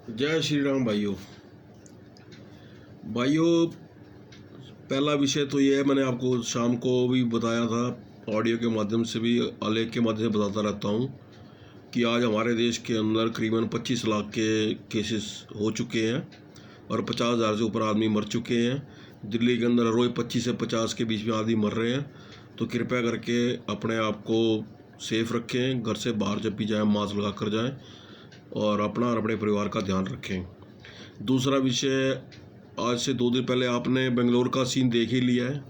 जय श्री राम भाइयों। भाइयों, पहला विषय तो ये है, मैंने आपको शाम को भी बताया था, ऑडियो के माध्यम से भी, आलेख के माध्यम से बताता रहता हूँ कि आज हमारे देश के अंदर करीबन 25 लाख के केसेस हो चुके हैं और 50,000 से ऊपर आदमी मर चुके हैं। दिल्ली के अंदर रोज़ 25 से 50 के बीच में आदमी मर रहे हैं। तो कृपया करके अपने आप को सेफ रखें, घर से बाहर जब भी जाएँ मास्क लगा कर जाएँ और अपना और अपने परिवार का ध्यान रखें। दूसरा विषय, आज से 2 दिन पहले आपने बेंगलोर का सीन देख ही लिया है,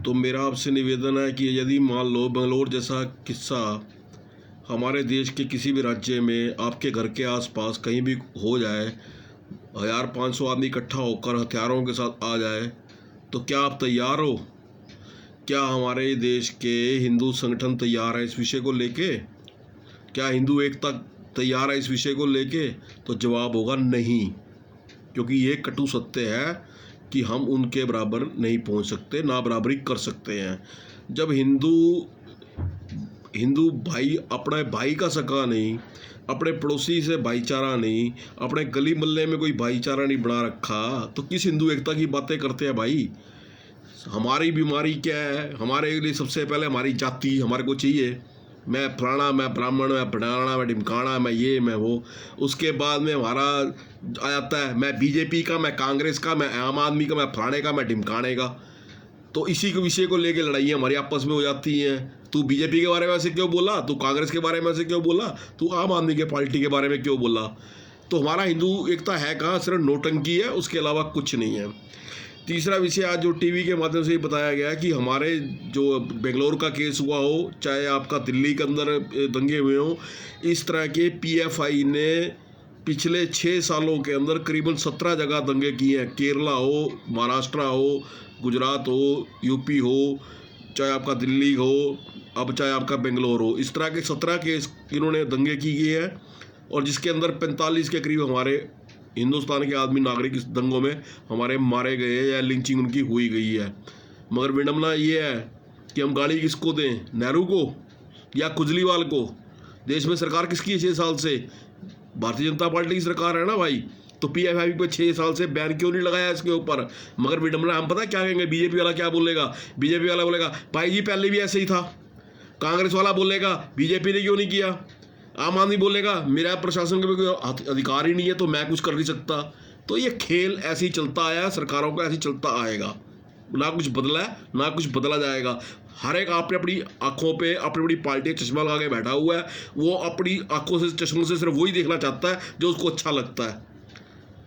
तो मेरा आपसे निवेदन है कि यदि मान लो बेंगलोर जैसा किस्सा हमारे देश के किसी भी राज्य में आपके घर के आसपास कहीं भी हो जाए, 1500 आदमी इकट्ठा होकर हथियारों के साथ आ जाए, तो क्या आप तैयार हो? क्या हमारे देश के हिंदू संगठन तैयार है इस विषय को लेके? क्या हिंदू एकता तैयार है इस विषय को लेके? तो जवाब होगा नहीं, क्योंकि ये कटु सत्य है कि हम उनके बराबर नहीं पहुंच सकते, ना बराबरी कर सकते हैं। जब हिंदू भाई अपने भाई का सगा नहीं, अपने पड़ोसी से भाईचारा नहीं, अपने गली मोहल्ले में कोई भाईचारा नहीं बना रखा, तो किस हिंदू एकता की बातें करते हैं भाई? हमारी बीमारी क्या है? हमारे लिए सबसे पहले हमारी जाति हमारे को चाहिए। मैं फलाना, मैं ब्राह्मण, मैं फलाना, मैं ढिमकाना, मैं ये, मैं वो। उसके बाद में हमारा आ जाता है मैं बीजेपी का, मैं कांग्रेस का, मैं आम आदमी का, मैं फलाने का, मैं ढिमकाने का। तो इसी के विषय को लेके लड़ाइयाँ हमारी आपस में हो जाती हैं। तू बीजेपी के बारे में ऐसे क्यों बोला? तू कांग्रेस के बारे में ऐसे क्यों बोला? तू आम आदमी के पार्टी के बारे में क्यों बोला? तो हमारा हिंदू एकता है कहाँ? सिर्फ नोटंकी है, उसके अलावा कुछ नहीं है। तीसरा विषय, आज जो टीवी के माध्यम से बताया गया कि हमारे जो बेंगलोर का केस हुआ हो, चाहे आपका दिल्ली के अंदर दंगे हुए हों, इस तरह के पीएफआई ने पिछले 6 सालों के अंदर करीबन 17 जगह दंगे किए हैं। केरला हो, महाराष्ट्र हो, गुजरात हो, यूपी हो, चाहे आपका दिल्ली हो, अब चाहे आपका बेंगलोर हो, इस तरह के 17 केस इन्होंने दंगे किए हैं और जिसके अंदर 45 के करीब हमारे हिंदुस्तान के आदमी नागरिक इस दंगों में हमारे मारे गए या लिंचिंग उनकी हुई गई है। मगर विडम्बना ये है कि हम गाली किसको दें? नेहरू को या केजरीवाल को? देश में सरकार किसकी है 6 साल से? भारतीय जनता पार्टी की सरकार है ना भाई। तो पीएफआई पे 6 साल से बैन क्यों नहीं लगाया इसके ऊपर? मगर विडम्बना, हम पता क्या कहेंगे? बीजेपी वाला क्या बोलेगा? बीजेपी वाला बोलेगा भाई जी पहले भी ऐसे ही था। कांग्रेस वाला बोलेगा बीजेपी ने क्यों नहीं किया। आम आदमी बोलेगा मेरा प्रशासन के कोई अधिकार ही नहीं है तो मैं कुछ कर नहीं सकता। तो ये खेल ऐसे ही चलता आया, सरकारों का ऐसे ही चलता आएगा। ना कुछ बदला है, ना कुछ बदला जाएगा। हर एक आपने अपनी आंखों पे अपनी अपनी पार्टी चश्मा लगा के बैठा हुआ है। वो अपनी आंखों से, चश्मों से सिर्फ वही देखना चाहता है जो उसको अच्छा लगता है।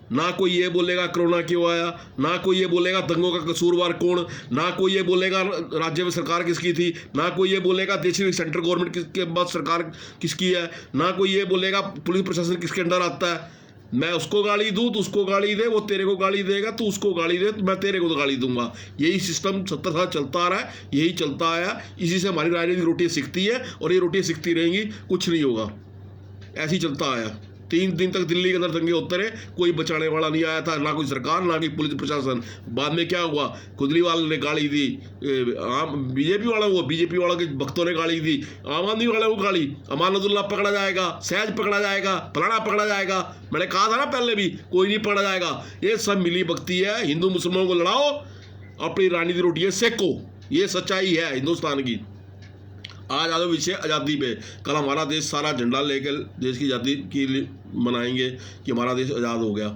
ना कोई ये बोलेगा कोरोना क्यों आया, ना कोई ये बोलेगा दंगों का कसूरवार कौन, ना कोई ये बोलेगा राज्य में सरकार किसकी थी, ना कोई ये बोलेगा देश में सेंट्रल गवर्नमेंट के बाद सरकार किसकी है, ना कोई ये बोलेगा पुलिस प्रशासन किसके अंडर आता है। मैं उसको गाली दूँ तो उसको गाली दे, वो तेरे को गाली देगा, तू उसको गाली दे तो मैं तेरे को तो गाली दूंगा। यही सिस्टम 70 साल चलता आ रहा है, यही चलता आया। इसी से हमारी राजनीतिक रोटियाँ सिकती है और ये रोटियाँ सिकती रहेंगी, कुछ नहीं होगा। ऐसे ही चलता आया। 3 दिन तक दिल्ली के अंदर दंगे होते रहे, कोई बचाने वाला नहीं आया था, ना कोई सरकार, ना कोई पुलिस प्रशासन। बाद में क्या हुआ? केजरीवाल ने गाली दी, आम बीजेपी वाला, वो बीजेपी वालों के भक्तों ने गाली दी, आम आदमी वाले को गाली। अमानतुल्लाह पकड़ा जाएगा, सहज पकड़ा जाएगा, फलाना पकड़ा जाएगा। मैंने कहा था ना पहले भी, कोई नहीं पकड़ा जाएगा। ये सब मिली भक्ति है। हिंदू मुसलमानों को लड़ाओ, अपनी राजनीतिक रोटियाँ सेको। ये सच्चाई है हिंदुस्तान की। आज आ जाओ विषय आज़ादी पे। कल हमारा देश सारा झंडा लेकर देश की आज़ादी के लिए मनाएंगे कि हमारा देश आज़ाद हो गया।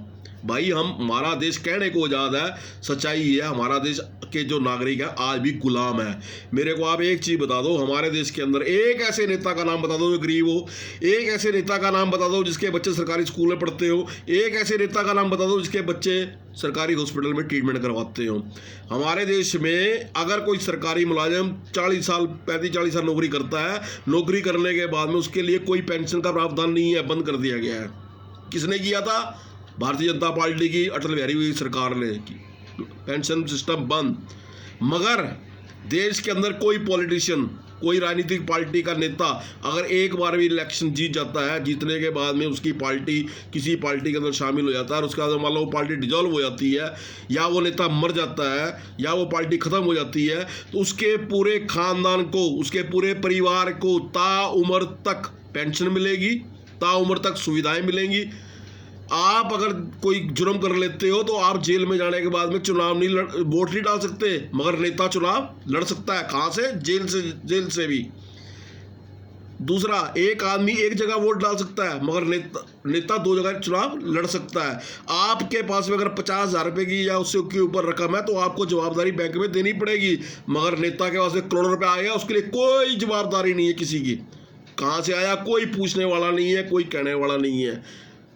भाई हमारा देश कहने को आज़ाद है, सच्चाई है हमारा देश के जो नागरिक हैं आज भी गुलाम है। मेरे को आप एक चीज़ बता दो, हमारे देश के अंदर एक ऐसे नेता का नाम बता दो जो गरीब हो, एक ऐसे नेता का नाम बता दो जिसके बच्चे सरकारी स्कूल में पढ़ते हो, एक ऐसे नेता का नाम बता दो जिसके बच्चे सरकारी हॉस्पिटल में ट्रीटमेंट करवाते हो। हमारे देश में अगर कोई सरकारी मुलाजिम 40 साल 35-40 साल नौकरी करता है, नौकरी करने के बाद में उसके लिए कोई पेंशन का प्रावधान नहीं है, बंद कर दिया गया है। किसने किया था? भारतीय जनता पार्टी की अटल बिहारी सरकार ने की। पेंशन सिस्टम बंद। मगर देश के अंदर कोई पॉलिटिशियन, कोई राजनीतिक पार्टी का नेता अगर एक बार भी इलेक्शन जीत जाता है, जीतने के बाद में उसकी पार्टी किसी पार्टी के अंदर शामिल हो जाता है और उसके बाद मान लो वो पार्टी डिजॉल्व हो जाती है या वो नेता मर जाता है या वो पार्टी ख़त्म हो जाती है, तो उसके पूरे खानदान को, उसके पूरे परिवार को ताउम्र तक पेंशन मिलेगी, ताउम्र तक सुविधाएं मिलेंगी। आप अगर कोई जुर्म कर लेते हो तो आप जेल में जाने के बाद में चुनाव नहीं वोट नहीं डाल सकते, मगर नेता चुनाव लड़ सकता है। कहाँ से? जेल से भी। दूसरा, एक आदमी एक जगह वोट डाल सकता है, मगर नेता 2 जगह चुनाव लड़ सकता है। आपके पास में अगर 50,000 रुपये की या उससे के ऊपर रकम है तो आपको जवाबदारी बैंक में देनी पड़ेगी, मगर नेता के पास में करोड़ों रुपये आ गया, उसके लिए कोई जवाबदारी नहीं है किसी की। कहाँ से आया कोई पूछने वाला नहीं है, कोई कहने वाला नहीं है।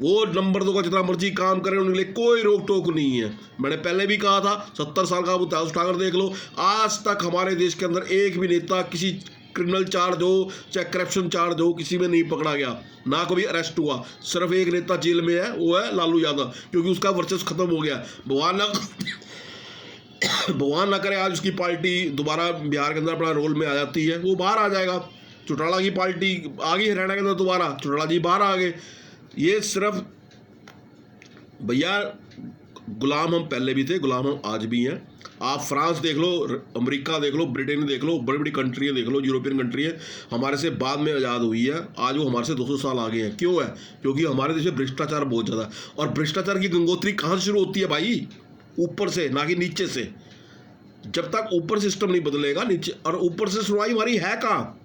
वो नंबर 2 का जितना मर्जी काम करें, उनके लिए कोई रोक टोक नहीं है। मैंने पहले भी कहा था, 70 साल का इतिहास उठाकर देख लो, आज तक हमारे देश के अंदर एक भी नेता किसी क्रिमिनल चार्ज हो चाहे करप्शन चार्ज हो, किसी में नहीं पकड़ा गया, ना कभी अरेस्ट हुआ। सिर्फ एक नेता जेल में है, वो है लालू यादव, क्योंकि उसका वर्चस्व खत्म हो गया। भगवान ना करे आज उसकी पार्टी दोबारा बिहार के अंदर अपना रोल में आ जाती है, वो बाहर आ जाएगा। चौटाला की पार्टी आ गई हरियाणा के अंदर दोबारा, चौटाला जी बाहर आ गए। ये सिर्फ भैया गुलाम हम पहले भी थे, गुलाम हम आज भी हैं। आप फ्रांस देख लो, अमेरिका देख लो, ब्रिटेन देख लो, बड़ी बड़ी कंट्री देख लो, यूरोपियन कंट्री है, हमारे से बाद में आज़ाद हुई है, आज वो हमारे से 200 साल आगे हैं। क्यों है? क्योंकि हमारे देश में भ्रष्टाचार बहुत ज़्यादा है। और भ्रष्टाचार की गंगोत्री कहाँ से शुरू होती है भाई? ऊपर से, ना कि नीचे से। जब तक ऊपर सिस्टम नहीं बदलेगा, नीचे और ऊपर से सुनवाई हमारी है कहाँ?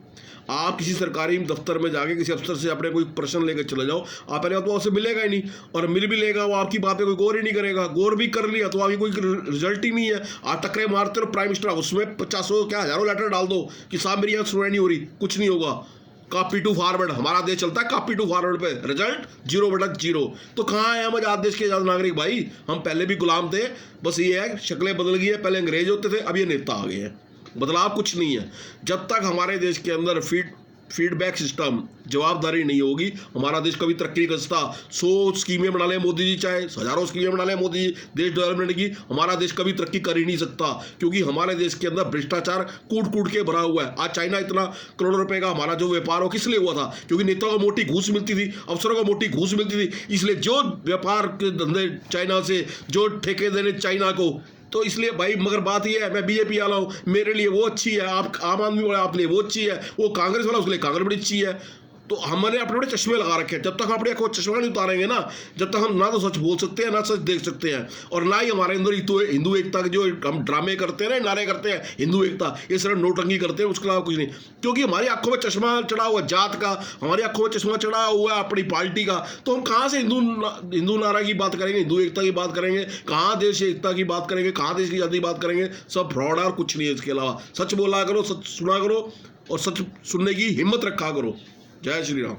आप किसी सरकारी दफ्तर में जाके किसी अफसर से अपने कोई प्रश्न लेकर चले जाओ, आप पहले तो उससे मिलेगा ही नहीं, और मिल भी लेगा वो आपकी बात पे कोई गौर ही नहीं करेगा। गौर भी कर लिया तो आपकी कोई रिजल्ट ही नहीं है। आप टकरे मारते हो प्राइम मिनिस्टर, उसमें 50 क्या हज़ारों लेटर डाल दो कि साहब मेरी यहाँ सुनवाई नहीं हो रही, कुछ नहीं होगा। कॉपी टू फॉरवर्ड, हमारा देश चलता है कॉपी टू फॉरवर्ड पे, रिजल्ट 0/0। तो कहाँ है हम आजाद देश के आजाद नागरिक भाई? हम पहले भी गुलाम थे, बस ये है शक्लें बदल गई है। पहले अंग्रेज होते थे, अब ये नेता आ गए हैं, बदलाव कुछ नहीं है। जब तक हमारे देश के अंदर फीडबैक सिस्टम, जवाबदारी नहीं होगी, हमारा देश कभी तरक्की नहीं कर सकता। 100 स्कीमें बना ले मोदी जी, चाहे हज़ारों स्कीमें बना ले मोदी जी देश डेवलपमेंट की, हमारा देश कभी तरक्की कर ही नहीं सकता, क्योंकि हमारे देश के अंदर भ्रष्टाचार कूट कूट के भरा हुआ है। आज चाइना इतना करोड़ों रुपए का हमारा जो व्यापार हो किस लिए हुआ था? क्योंकि नेताओं को मोटी घूस मिलती थी, अफसरों को मोटी घूस मिलती थी, इसलिए जो व्यापार के धंधे चाइना से, जो ठेके देने चाइना को, तो इसलिए भाई। मगर बात यह है, मैं बीजेपी वाला हूँ, मेरे लिए वो अच्छी है, आप आम आदमी वाला आपके लिए वो अच्छी है, वो कांग्रेस वाला उसके लिए कांग्रेस बड़ी अच्छी है। तो हमने अपने बड़े चश्मे लगा रखे हैं। जब तक हम अपने आंखों चश्मा नहीं उतारेंगे ना, जब तक हम ना तो सच बोल सकते हैं, ना सच देख सकते हैं, और ना ही हमारे अंदर हिंदू एकता के जो हम ड्रामे करते हैं ना, नारे करते हैं हिंदू एकता, ये सिर्फ नोटंकी करते हैं, उसके अलावा कुछ नहीं। क्योंकि हमारी आंखों में चश्मा चढ़ा हुआ जात का, हमारी आंखों में चश्मा चढ़ा हुआ अपनी पार्टी का, तो हम कहाँ से हिंदू नारा की बात करेंगे, हिंदू एकता की बात करेंगे, कहाँ देश एकता की बात करेंगे, कहाँ देश की आज़ादी की बात करेंगे? सब फ्रॉड है और कुछ नहीं है इसके अलावा। सच बोला करो, सच सुना करो, और सच सुनने की हिम्मत रखा करो। जय श्री राम।